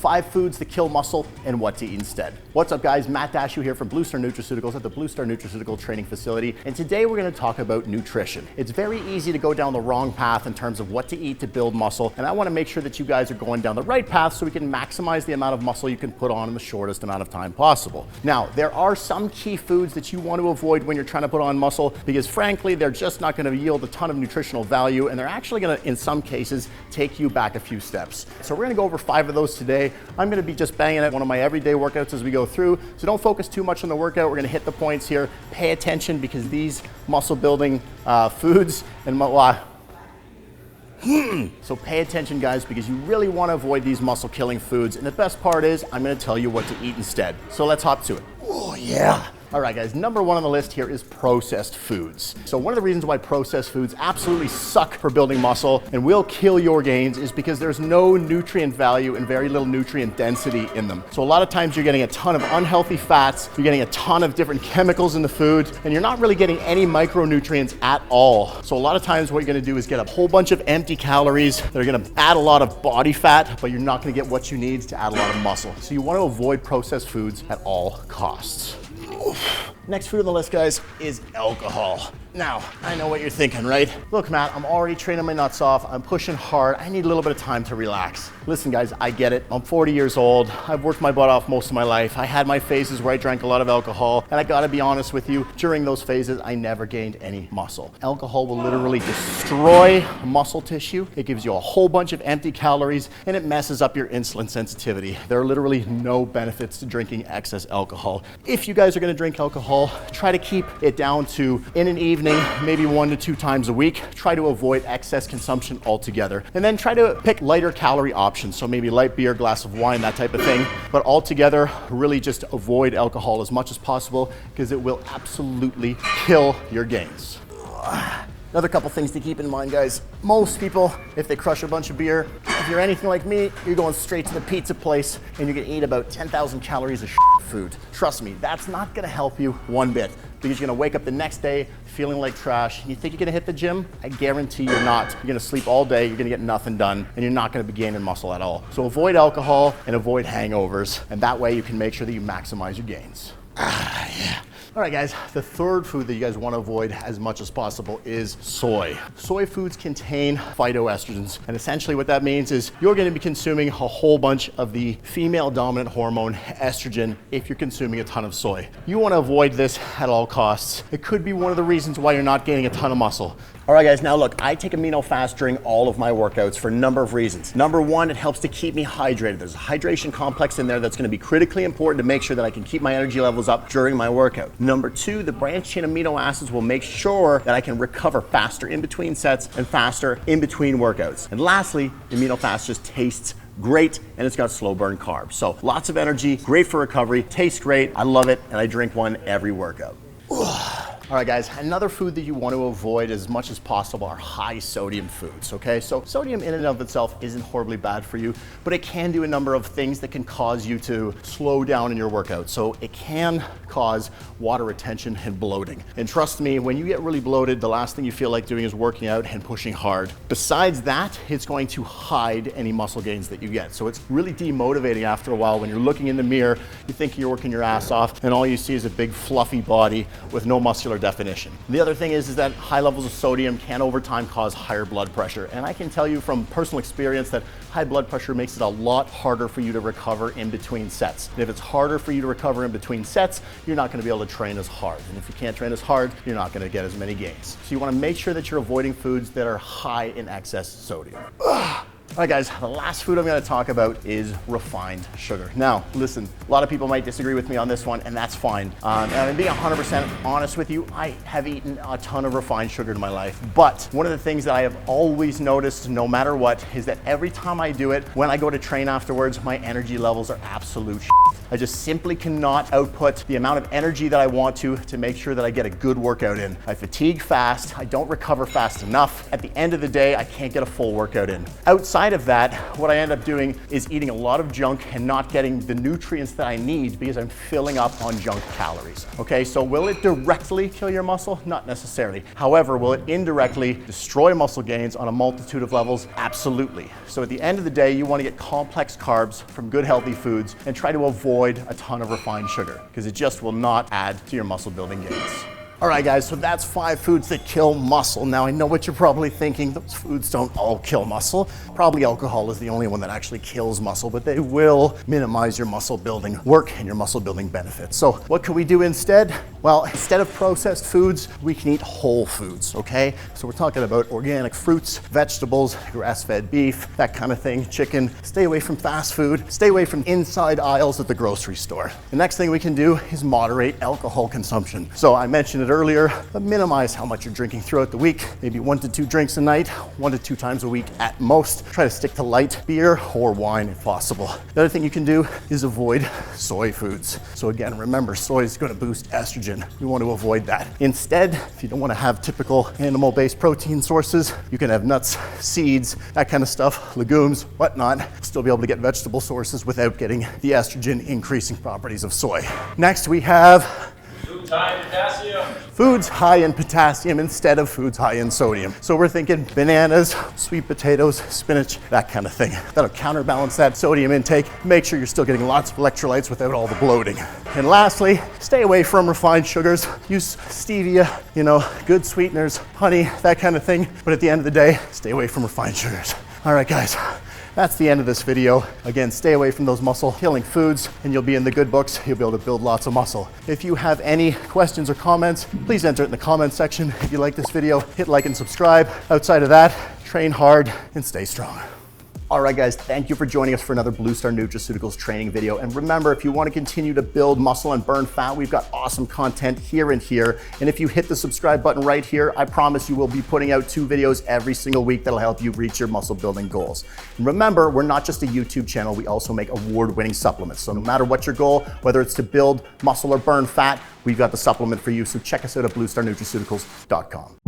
5 foods that kill muscle and what to eat instead. What's up guys, Matt Dashu here from Blue Star Nutraceuticals at the Blue Star Nutraceutical Training Facility, and today we're going to talk about nutrition. It's very easy to go down the wrong path in terms of what to eat to build muscle, and I want to make sure that you guys are going down the right path so we can maximize the amount of muscle you can put on in the shortest amount of time possible. Now, there are some key foods that you want to avoid when you're trying to put on muscle because frankly, they're just not going to yield a ton of nutritional value, and they're actually going to, in some cases, take you back a few steps. So we're going to go over 5 of those today. I'm going to be just banging at one of my everyday workouts as we go through, so don't focus too much on the workout. We're going to hit the points here. Pay attention because these muscle building foods and so pay attention guys, because you really want to avoid these muscle killing foods, and the best part is I'm going to tell you what to eat instead. So let's hop to it. Oh yeah. All right guys, number 1 on the list here is processed foods. So one of the reasons why processed foods absolutely suck for building muscle and will kill your gains is because there's no nutrient value and very little nutrient density in them. So a lot of times you're getting a ton of unhealthy fats, you're getting a ton of different chemicals in the food, and you're not really getting any micronutrients at all. So a lot of times what you're gonna do is get a whole bunch of empty calories that are gonna add a lot of body fat, but you're not gonna get what you need to add a lot of muscle. So you wanna avoid processed foods at all costs. Next food on the list, guys, is alcohol. Now, I know what you're thinking, right? Look, Matt, I'm already training my nuts off. I'm pushing hard. I need a little bit of time to relax. Listen, guys, I get it. I'm 40 years old. I've worked my butt off most of my life. I had my phases where I drank a lot of alcohol, and I gotta be honest with you, during those phases, I never gained any muscle. Alcohol will literally destroy muscle tissue. It gives you a whole bunch of empty calories, and it messes up your insulin sensitivity. There are literally no benefits to drinking excess alcohol. If you guys are gonna drink alcohol, try to keep it down to in an evening, maybe 1 to 2 times a week. Try to avoid excess consumption altogether. And then try to pick lighter calorie options. So maybe light beer, glass of wine, that type of thing. But altogether, really just avoid alcohol as much as possible because it will absolutely kill your gains. Another couple things to keep in mind, guys. Most people, if they crush a bunch of beer, if you're anything like me, you're going straight to the pizza place and you're gonna eat about 10,000 calories of food. Trust me, that's not gonna help you one bit because you're gonna wake up the next day feeling like trash. You think you're gonna hit the gym? I guarantee you're not. You're gonna sleep all day, you're gonna get nothing done, and you're not gonna be gaining muscle at all. So avoid alcohol and avoid hangovers, and that way you can make sure that you maximize your gains. Yeah. All right guys, the third food that you guys want to avoid as much as possible is soy. Soy foods contain phytoestrogens, and essentially what that means is you're going to be consuming a whole bunch of the female dominant hormone estrogen if you're consuming a ton of soy. You want to avoid this at all costs. It could be one of the reasons why you're not gaining a ton of muscle. All right guys, now look, I take amino fast during all of my workouts for a number of reasons. Number 1, it helps to keep me hydrated. There's a hydration complex in there that's going to be critically important to make sure that I can keep my energy levels up during my workout. Number 2, the branched chain amino acids will make sure that I can recover faster in between sets and faster in between workouts. And lastly, amino fast just tastes great, and it's got slow burn carbs. So lots of energy, great for recovery, tastes great, I love it, and I drink one every workout. All right guys, another food that you want to avoid as much as possible are high sodium foods, okay? So sodium in and of itself isn't horribly bad for you, but it can do a number of things that can cause you to slow down in your workout. So it can cause water retention and bloating. And trust me, when you get really bloated, the last thing you feel like doing is working out and pushing hard. Besides that, it's going to hide any muscle gains that you get. So it's really demotivating after a while when you're looking in the mirror, you think you're working your ass off, and all you see is a big fluffy body with no muscular definition. The other thing is that high levels of sodium can over time cause higher blood pressure. And I can tell you from personal experience that high blood pressure makes it a lot harder for you to recover in between sets. And if it's harder for you to recover in between sets, you're not gonna be able to train as hard. And if you can't train as hard, you're not gonna get as many gains. So you wanna make sure that you're avoiding foods that are high in excess sodium. All right guys, the last food I'm gonna talk about is refined sugar. Now, listen, a lot of people might disagree with me on this one, and that's fine. And I'm being 100% honest with you, I have eaten a ton of refined sugar in my life. But one of the things that I have always noticed, no matter what, is that every time I do it, when I go to train afterwards, my energy levels are absolute shit. I just simply cannot output the amount of energy that I want to make sure that I get a good workout in. I fatigue fast, I don't recover fast enough. At the end of the day, I can't get a full workout in. Outside Outside of that, what I end up doing is eating a lot of junk and not getting the nutrients that I need because I'm filling up on junk calories. Okay, so will it directly kill your muscle? Not necessarily. However, will it indirectly destroy muscle gains on a multitude of levels? Absolutely. So at the end of the day, you want to get complex carbs from good healthy foods and try to avoid a ton of refined sugar because it just will not add to your muscle building gains. All right, guys, so that's 5 foods that kill muscle. Now, I know what you're probably thinking. Those foods don't all kill muscle. Probably alcohol is the only one that actually kills muscle, but they will minimize your muscle building work and your muscle building benefits. So what can we do instead? Well, instead of processed foods, we can eat whole foods, okay? So we're talking about organic fruits, vegetables, grass-fed beef, that kind of thing, chicken. Stay away from fast food. Stay away from inside aisles at the grocery store. The next thing we can do is moderate alcohol consumption. So I mentioned it earlier, but minimize how much you're drinking throughout the week. Maybe 1 to 2 drinks a night, 1 to 2 times a week at most. Try to stick to light beer or wine if possible. The other thing you can do is avoid soy foods. So again, remember, soy is going to boost estrogen. We want to avoid that. Instead, if you don't want to have typical animal-based protein sources, you can have nuts, seeds, that kind of stuff, legumes, whatnot. Still be able to get vegetable sources without getting the estrogen increasing properties of soy. Next, we have foods high in potassium instead of foods high in sodium. So we're thinking bananas, sweet potatoes, spinach, that kind of thing. That'll counterbalance that sodium intake. Make sure you're still getting lots of electrolytes without all the bloating. And lastly, stay away from refined sugars. Use stevia, good sweeteners, honey, that kind of thing. But at the end of the day, stay away from refined sugars. All right, guys. That's the end of this video. Again, stay away from those muscle killing foods and you'll be in the good books. You'll be able to build lots of muscle. If you have any questions or comments, please enter it in the comment section. If you like this video, hit like and subscribe. Outside of that, train hard and stay strong. All right, guys, thank you for joining us for another Blue Star Nutraceuticals training video. And remember, if you want to continue to build muscle and burn fat, we've got awesome content here and here. And if you hit the subscribe button right here, I promise you we'll be putting out 2 videos every single week that'll help you reach your muscle building goals. And remember, we're not just a YouTube channel, we also make award-winning supplements. So no matter what your goal, whether it's to build muscle or burn fat, we've got the supplement for you. So check us out at bluestarnutraceuticals.com.